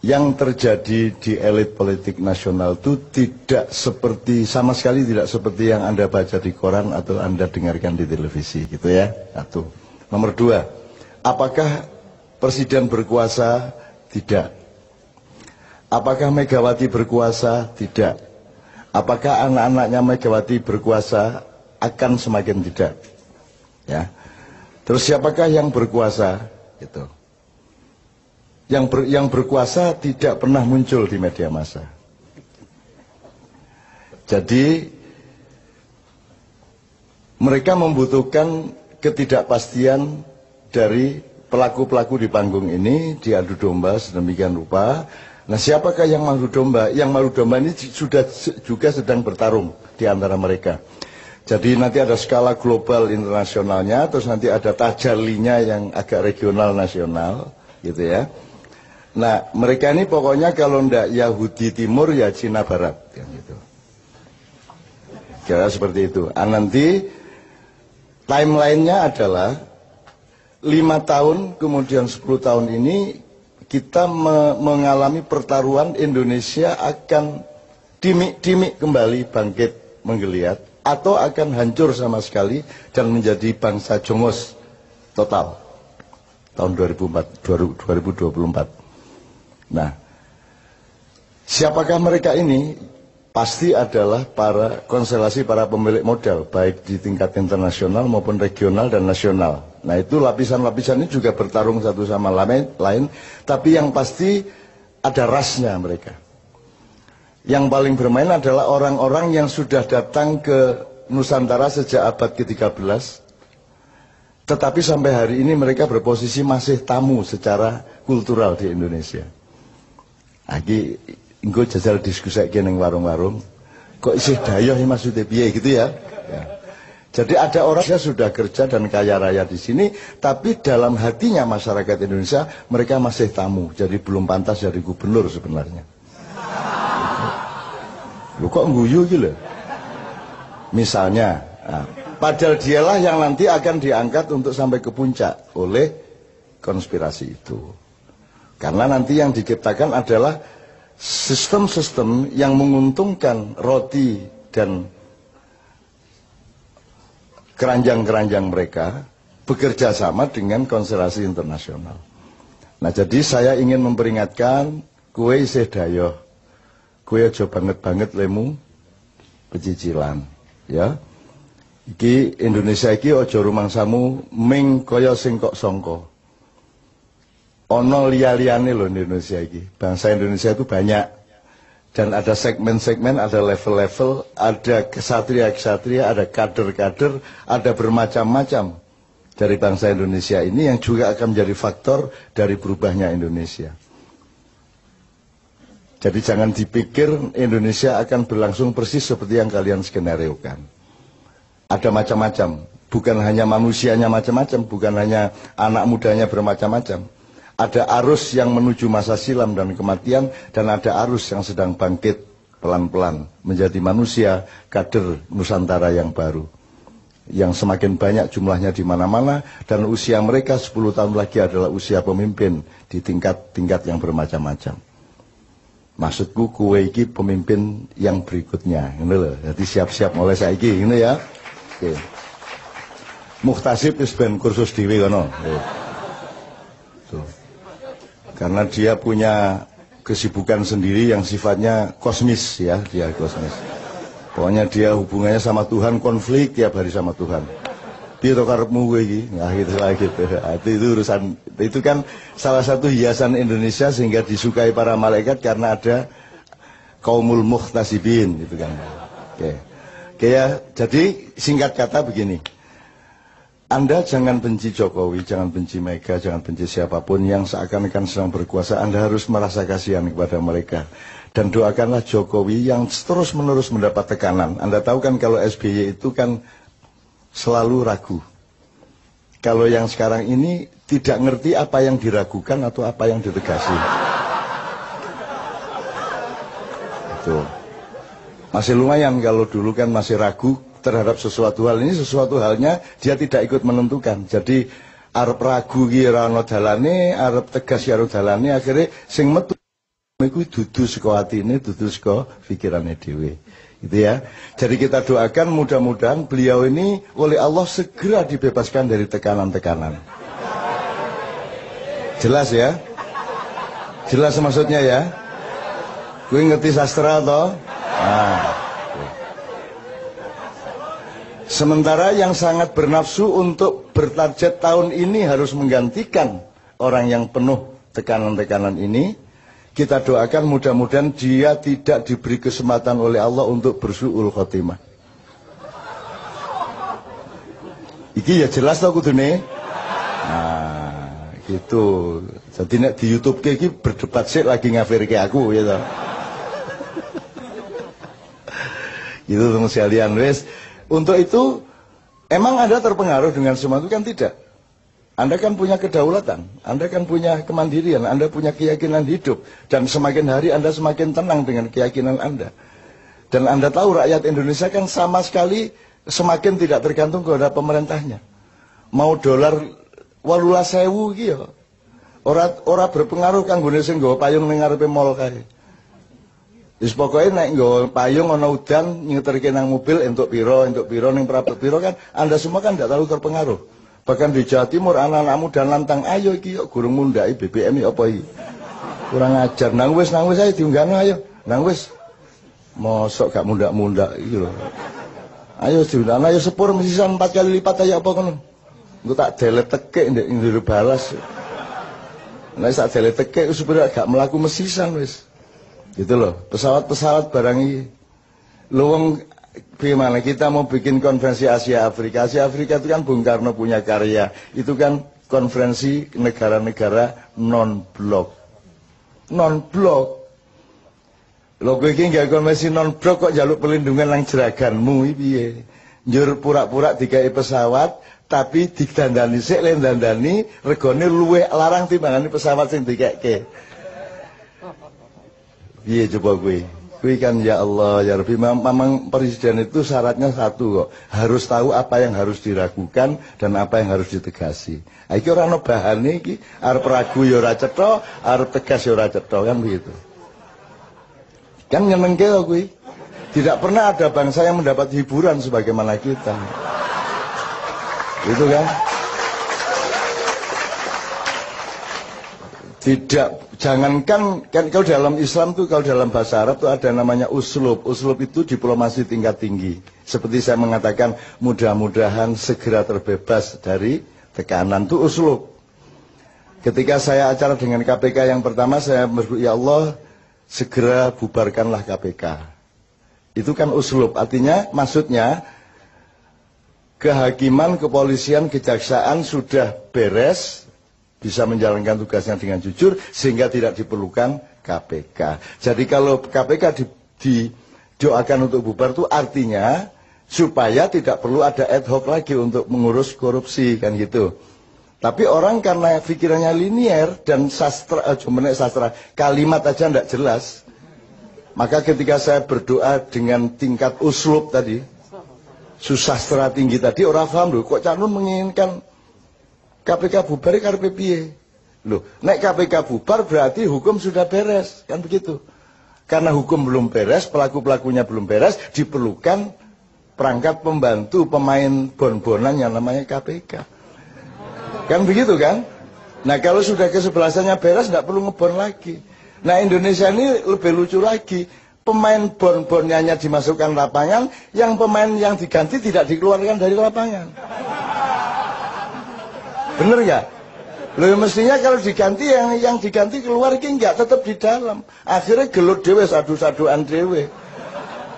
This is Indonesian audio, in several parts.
yang terjadi di elit politik nasional itu tidak seperti, sama sekali tidak seperti yang Anda baca di koran atau Anda dengarkan di televisi, gitu ya. Satu. Nomor dua, apakah presiden berkuasa? Tidak. Apakah Megawati berkuasa? Tidak. Apakah anak-anaknya Megawati berkuasa? Akan semakin tidak. Ya. Terus siapakah yang berkuasa? Gitu. Yang berkuasa tidak pernah muncul di media massa. Jadi mereka membutuhkan ketidakpastian dari pelaku-pelaku di panggung ini, diadu domba sedemikian rupa. Nah, siapakah yang madu domba? Yang madu domba ini sudah juga sedang bertarung di antara mereka. Jadi nanti ada skala global internasionalnya, terus nanti ada tajalinya yang agak regional nasional, gitu ya. Nah, mereka ini pokoknya kalau ndak Yahudi Timur ya Cina Barat, yang gitu. Kira seperti itu. Nanti timelinenya adalah 5 tahun kemudian 10 tahun ini kita mengalami pertaruhan Indonesia akan dimik-dimik kembali bangkit menggeliat atau akan hancur sama sekali dan menjadi bangsa jongos total tahun 2024. Nah, siapakah mereka ini? Pasti adalah konstelasi para pemilik modal, baik di tingkat internasional maupun regional dan nasional. Nah, itu lapisan-lapisan ini juga bertarung satu sama lain, tapi yang pasti ada rasnya mereka. Yang paling bermain adalah orang-orang yang sudah datang ke Nusantara sejak abad ke-13, tetapi sampai hari ini mereka berposisi masih tamu secara kultural di Indonesia. Lagi engko jajal diskusi ning warung-warung, kok isih dayoh maksudnya piye gitu ya. Ya. Jadi ada orang yang sudah kerja dan kaya raya di sini, tapi dalam hatinya masyarakat Indonesia mereka masih tamu, jadi belum pantas jadi gubernur sebenarnya. Loh kok guyu gitu? Misalnya, padahal dialah yang nanti akan diangkat untuk sampai ke puncak oleh konspirasi itu. Karena nanti yang diciptakan adalah sistem-sistem yang menguntungkan roti dan keranjang-keranjang mereka bekerja sama dengan konstelasi internasional. Nah, jadi saya ingin memperingatkan, kowe isih dayoh, kowe aja banget-banget lemu pecicilan, ya. Iki Indonesia iki aja rumangsamu ming kaya sing kok sangka. Ono liya-liyane loh Indonesia ini. Bangsa Indonesia itu banyak. Dan ada segmen-segmen, ada level-level, ada kesatria-kesatria, ada kader-kader, ada bermacam-macam dari bangsa Indonesia ini yang juga akan menjadi faktor dari berubahnya Indonesia. Jadi jangan dipikir Indonesia akan berlangsung persis seperti yang kalian skenariokan. Ada macam-macam. Bukan hanya manusianya macam-macam, bukan hanya anak mudanya bermacam-macam. Ada arus yang menuju masa silam dan kematian, dan ada arus yang sedang bangkit pelan-pelan menjadi manusia kader Nusantara yang baru, yang semakin banyak jumlahnya di mana-mana, dan usia mereka 10 tahun lagi adalah usia pemimpin di tingkat-tingkat yang bermacam-macam. Maksudku kowe iki pemimpin yang berikutnya, ini loh. Jadi siap-siap mulai saiki, ini ya. Oke. Muhtasib wis ben kursus dhewe kono. Karena dia punya kesibukan sendiri yang sifatnya kosmis ya, dia kosmis. Pokoknya dia hubungannya sama Tuhan konflik tiap hari sama Tuhan. Piye to karepmu kowe iki? Nah gitu lagi gitu. Itu urusan, itu kan salah satu hiasan Indonesia sehingga disukai para malaikat karena ada kaumul muhtasibin gitu kan. Oke. Oke ya, jadi singkat kata begini. Anda jangan benci Jokowi, jangan benci Mega, jangan benci siapapun yang seakan-akan sedang berkuasa. Anda harus merasa kasihan kepada mereka. Dan doakanlah Jokowi yang terus-menerus mendapat tekanan. Anda tahu kan kalau SBY itu kan selalu ragu. Kalau yang sekarang ini tidak ngerti apa yang diragukan atau apa yang ditegasi. Itu. Masih lumayan kalau dulu kan masih ragu terhadap sesuatu hal. Ini sesuatu halnya dia tidak ikut menentukan. Jadi arep ragu ki ora ana dalane, arep tegas ya ora dalane, akhirnya sing metu iku dudu saka atine, dudu saka pikirane dhewe. Gitu ya. Jadi kita doakan mudah-mudahan beliau ini oleh Allah segera dibebaskan dari tekanan-tekanan. Jelas ya? Jelas maksudnya ya? Gue ngerti sastra toh? Nah. Sementara yang sangat bernafsu untuk bertarget tahun ini harus menggantikan orang yang penuh tekanan-tekanan ini, kita doakan mudah-mudahan dia tidak diberi kesempatan oleh Allah untuk bersu'ul khotimah. Iki ya jelas tau kudune. Nah, gitu. Jadi nek di YouTube iki berdebat sik lagi ngafirke aku ya toh. Gitu teman sekalian wes. Untuk itu emang Anda terpengaruh dengan semua itu kan tidak. Anda kan punya kedaulatan, Anda kan punya kemandirian, Anda punya keyakinan hidup. Dan semakin hari Anda semakin tenang dengan keyakinan Anda. Dan Anda tahu rakyat Indonesia kan sama sekali semakin tidak tergantung kepada pemerintahnya. Mau dolar 18.000 iki ya. Ora berpengaruh kanggo sing nggawa payung ning ngarepe mall kae. Wis pokoke nek nggawa payung ana udan nyeterke nang mobil entuk piro ning prapet piro kan Anda semua kan tidak terlalu terpengaruh. Bahkan di Jawa Timur anak-anak muda lantang, ayo iki yuk gurung mundhaki BBM ya apa iki. Kurang ajar. Nang wis ae diunggahno ayo. Nang wis. Mosok gak mundak-mundak iki lho. Ayo diunggahno ayo sepur mesisan 4 kali lipat ayo apa ngono. Engko tak delete tekek ndek njero balas. Nek tak delete tekek supaya gak mlaku mesisan wis. Gitu loh. Pesawat-pesawat barang iki. Lho wong gimana kita mau bikin konferensi Asia Afrika? Asia Afrika itu kan Bung Karno punya karya. Itu kan konferensi negara-negara non-blok. Non-blok. Lho kowe iki nggak konferensi non-blok kok njaluk pelindungan nang jeraganmu iki piye? Njur pura-pura digawe pesawat tapi didandani sik le dandani regane luwih larang timbangane pesawat sing dikeke. Piye coba kowe? Kui kan ya Allah ya Rabbi, memang presiden itu syaratnya satu kok, harus tahu apa yang harus diragukan dan apa yang harus ditegasi. Iki ora ono bahane iki, arep ragu ya ora cetha, arep tegas ya ora cetha kan begitu. Kan nyenengke kok kuwi. Tidak pernah ada bangsa yang mendapat hiburan sebagaimana kita. Itu kan? Tidak, jangankan kan kalau dalam Islam tuh, kalau dalam bahasa Arab tuh ada namanya uslub. Uslub itu diplomasi tingkat tinggi. Seperti saya mengatakan, mudah-mudahan segera terbebas dari tekanan, itu uslub. Ketika saya acara dengan KPK yang pertama, saya berdoa, ya Allah, segera bubarkanlah KPK. Itu kan uslub, artinya maksudnya kehakiman, kepolisian, kejaksaan sudah beres, bisa menjalankan tugasnya dengan jujur sehingga tidak diperlukan KPK. Jadi kalau KPK didoakan untuk bubar itu artinya supaya tidak perlu ada ad hoc lagi untuk mengurus korupsi kan gitu. Tapi orang karena pikirannya linier dan sastra kalimat aja tidak jelas. Maka ketika saya berdoa dengan tingkat uslub tadi, susastra tinggi tadi, orang paham loh kok Cak Nun menginginkan KPK bubar karepe piye? Loh, nek KPK bubar berarti hukum sudah beres, kan begitu. Karena hukum belum beres, pelaku-pelakunya belum beres, diperlukan perangkat pembantu pemain bon-bonan yang namanya KPK. Kan begitu kan? Nah, kalau sudah kesebelasannya beres tidak perlu ngebon lagi. Nah, Indonesia ini lebih lucu lagi. Pemain bon-bonnya dimasukkan lapangan, yang pemain yang diganti tidak dikeluarkan dari lapangan. Bener nggak? Loh mestinya kalau diganti yang diganti keluar ini nggak tetap di dalam. Akhirnya gelut dewe sadu-saduan dewe.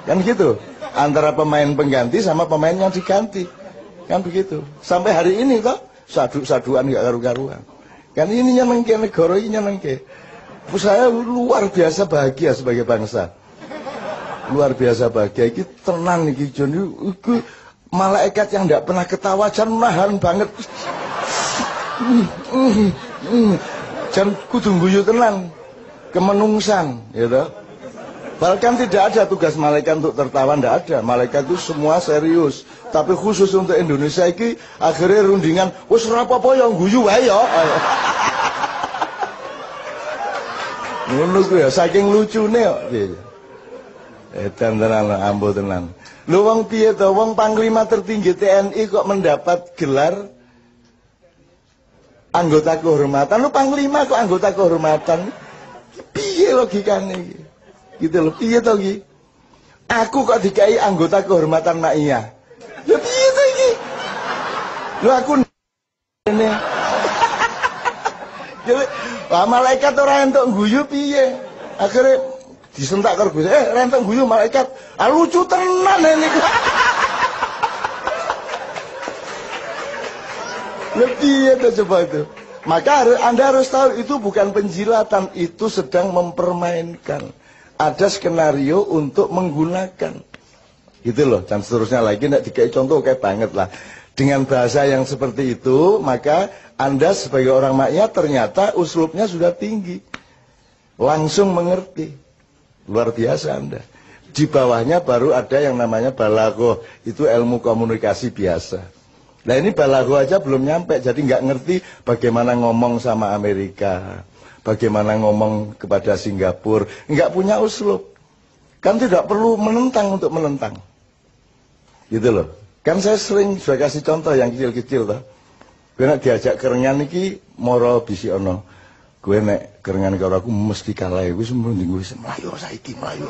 Kan gitu. Antara pemain pengganti sama pemain yang diganti. Kan begitu. Sampai hari ini toh sadu-saduan nggak karu-karuan. Kan ini nyenengke negara ini nyenengke. Saya luar biasa bahagia sebagai bangsa. Luar biasa bahagia. Ini tenang nih John. Ini malaikat yang nggak pernah ketawa jan nahan banget. Jan kudu guyu tenan kemenungsan gitu. Bahkan tidak ada tugas malaikat untuk tertawa, tidak ada. Malaikat itu semua serius. Tapi khusus untuk Indonesia ini akhirnya rundingan wis ora apa-apa yang guyu wae ya. Ngono ku ya saking lucune kok piye. Edan tenan ambo tenan. Lho wong piye to wong panglima tertinggi TNI kok mendapat gelar anggota kehormatan. Lu panglima kok anggota kehormatan. Piye logikane iki? Gitu lho, piye to iki? Aku kok dikai anggota kehormatan Mak Iya. Ya piye to iki? Lho aku ini. Jadi, malaikat ora entuk guyu piye? Akhirnya disentak karo Gus. Rentok guyu malaikat. Lucu tenan ini. Lebih itu coba itu. Maka Anda harus tahu itu bukan penjilatan, itu sedang mempermainkan. Ada skenario untuk menggunakan. Gitu loh, dan seterusnya lagi nek dikai contoh kayak banget lah. Dengan bahasa yang seperti itu, maka Anda sebagai orang maknya ternyata uslubnya sudah tinggi. Langsung mengerti. Luar biasa Anda. Di bawahnya baru ada yang namanya balaghah, itu ilmu komunikasi biasa. Nah ini balaghah aja belum nyampe, jadi nggak ngerti bagaimana ngomong sama Amerika, bagaimana ngomong kepada Singapura, nggak punya uslub. Kan tidak perlu menentang untuk menentang. Gitu loh. Kan saya sering sudah kasih contoh yang kecil-kecil toh. Gue nek diajak kerengan iki moro bisi ono. Gue nek kerengan karo aku mesti kalah. Wis mending wis mlayu saiki mlayu.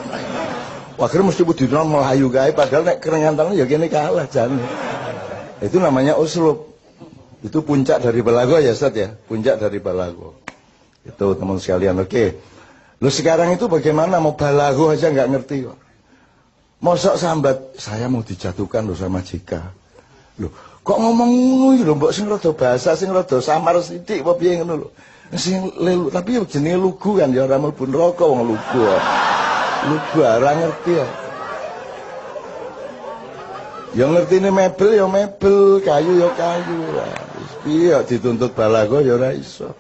Akhirnya mesti budina melayu kae padahal nek kerengan tangan ya kene kalah jane. Itu namanya uslub. Itu puncak dari balaghah ya Ustaz ya, puncak dari balaghah. Itu teman sekalian, oke. Lu sekarang itu bagaimana mau balaghah aja nggak ngerti kok. Mosok sambat, saya mau dijatuhkan loh sama Jika. Loh, kok ngomong ngono lho, mbok sing rada bahasa sing rada samar sithik apa piye ngono lho. Sing lelu, tapi jenenge lugu kan ya ora mlebu neraka wong lugu. Lugu ora ngerti ya. Yang ngerti ini mebel ya mebel, kayu ya kayu. Piye dituntut balaghah ya ora iso.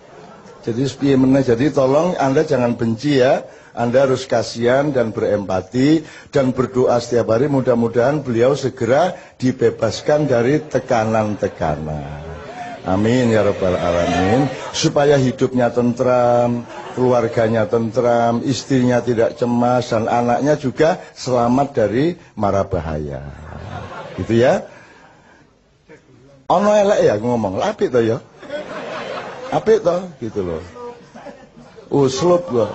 Jadi piye meneh, jadi tolong Anda jangan benci ya. Anda harus kasihan dan berempati dan berdoa setiap hari mudah-mudahan beliau segera dibebaskan dari tekanan-tekanan. Amin ya rabbal alamin. Supaya hidupnya tentram, keluarganya tentram, istrinya tidak cemas dan anaknya juga selamat dari mara bahaya. Gitu ya. Ono elek ya ngomong, apik to ya. Apik to gitu loh. Uslub gua.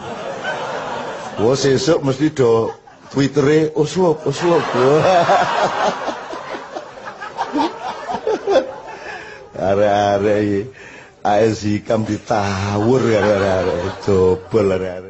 Wah sesuk mesti do Twittere uslub. Are-are AS Hikam ditawur ya are-are. Jobol are-are.